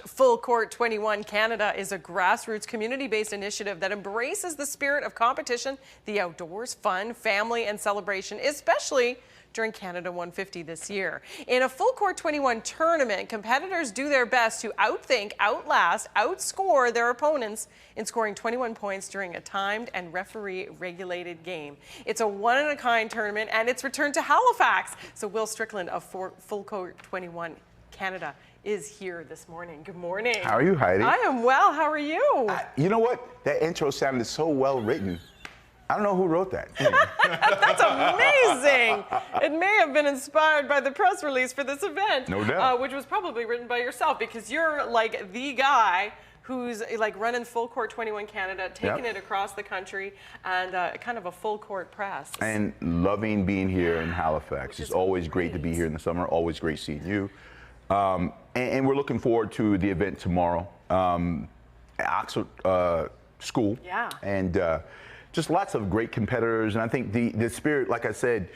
Full Court 21 Canada is a grassroots community-based initiative that embraces the spirit of competition, the outdoors, fun, family, and celebration, especially during Canada 150 this year. In a Full Court 21 tournament, competitors do their best to outthink, outlast, outscore their opponents in scoring 21 points during a timed and referee-regulated game. It's a one-of-a-kind tournament, and it's returned to Halifax. So Will Strickland of Full Court 21 Canada is here this morning. Good morning. How are you, Heidi? I am well. How are you? You know what? That intro sounded so well written. I don't know who wrote that. That's amazing. It may have been inspired by the press release for this event. No doubt. Which was probably written by yourself, because you're like the guy who's like running Full Court 21 Canada, taking it across the country, and kind of a full court press. And loving being here in Halifax. It's always great to be here in the summer. Always great seeing you. And we're looking forward to the event tomorrow at Oxford School. Yeah. And just lots of great competitors. And I think the spirit, like I said,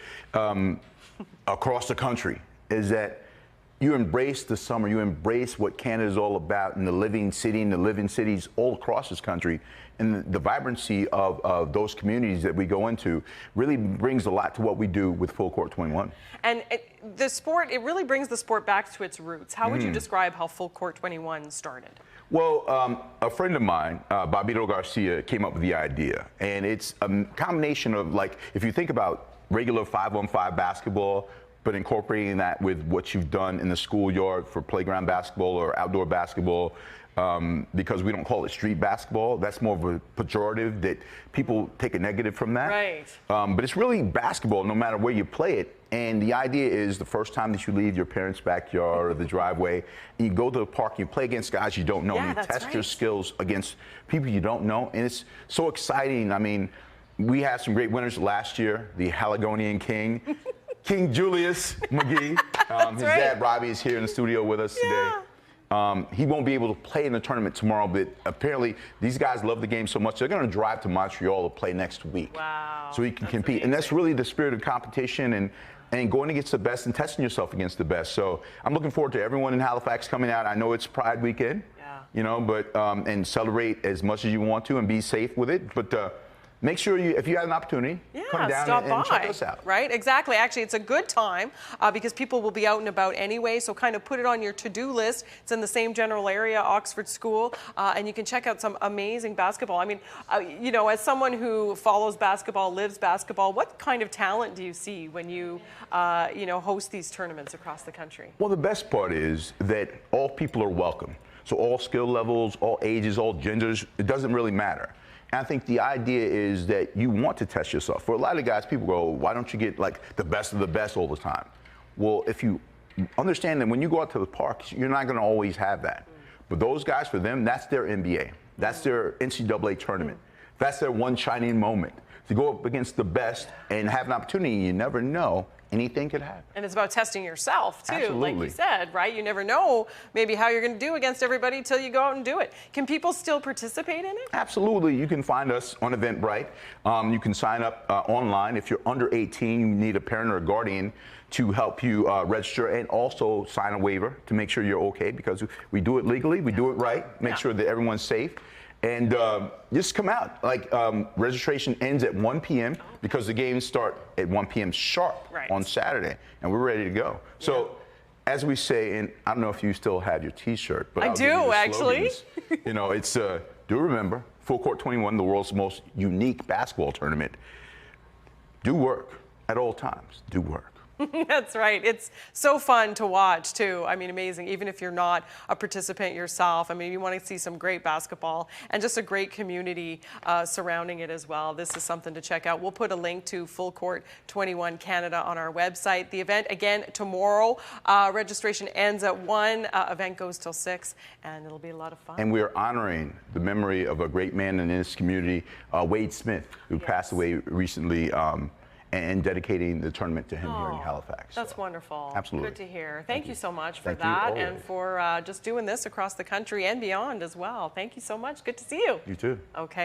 across the country is that you embrace the summer, you embrace what Canada is all about, and the living city and the living cities all across this country. And the vibrancy of those communities that we go into really brings a lot to what we do with Full Court 21. And the sport, it really brings the sport back to its roots. How would you describe how Full Court 21 started? Well, a friend of mine, Bobito Garcia, came up with the idea. And it's a combination of, like, if you think about regular 5-on-5 basketball, but incorporating that with what you've done in the schoolyard for playground basketball or outdoor basketball, because we don't call it street basketball. That's more of a pejorative that people take a negative from that. Right. But it's really basketball no matter where you play it. And the idea is the first time that you leave your parents' backyard or the driveway, and you go to the park, you play against guys you don't know, and you test your skills against people you don't know. And it's so exciting. I mean, we had some great winners last year, the Haligonian King. King Julius McGee. His dad, Robbie, is here in the studio with us today. He won't be able to play in the tournament tomorrow, but apparently these guys love the game so much, they're going to drive to Montreal to play next week. Wow. So he can compete. Amazing. And that's really the spirit of competition and going against the best and testing yourself against the best. So I'm looking forward to everyone in Halifax coming out. I know it's Pride weekend, you know, but and celebrate as much as you want to and be safe with it. But make sure if you have an opportunity, come down and check us out. Right, exactly. Actually, it's a good time because people will be out and about anyway, so kind of put it on your to-do list. It's in the same general area, Oxford School, and you can check out some amazing basketball. I mean, you know, as someone who follows basketball, lives basketball, what kind of talent do you see when you, you know, host these tournaments across the country? Well, the best part is that all people are welcome. So all skill levels, all ages, all genders, it doesn't really matter. And I think the idea is that you want to test yourself. For a lot of guys, people go, why don't you get like the best of the best all the time? Well, if you understand that when you go out to the park, you're not going to always have that. But those guys, for them, that's their NBA. That's their NCAA tournament. That's their one shining moment. To go up against the best and have an opportunity, you never know. Anything could happen. And it's about testing yourself, too, Absolutely. like you said, right? You never know maybe how you're going to do against everybody until you go out and do it. Can people still participate in it? Absolutely. You can find us on Eventbrite. You can sign up online. If you're under 18, you need a parent or a guardian to help you register and also sign a waiver to make sure you're okay, because we do it legally, we do it right, make sure that everyone's safe. And just come out. Like, registration ends at 1 p.m. because the games start at 1 p.m. sharp on Saturday, and we're ready to go. So, as we say, and I don't know if you still have your T-shirt, but I do, actually. You know, it's do remember, Full Court 21, the world's most unique basketball tournament. Do work at all times. Do work. That's right. It's so fun to watch, too. I mean, amazing. Even if you're not a participant yourself, I mean, you want to see some great basketball and just a great community surrounding it as well. This is something to check out. We'll put a link to Full Court 21 Canada on our website. The event, again, tomorrow. Registration ends at 1. Event goes till 6, and it'll be a lot of fun. And we're honoring the memory of a great man in this community, Wade Smith, who passed away recently. And dedicating the tournament to him here in Halifax. That's wonderful. Absolutely. Good to hear. Thank you so much for that and for just doing this across the country and beyond as well. Thank you so much. Good to see you. You too. Okay.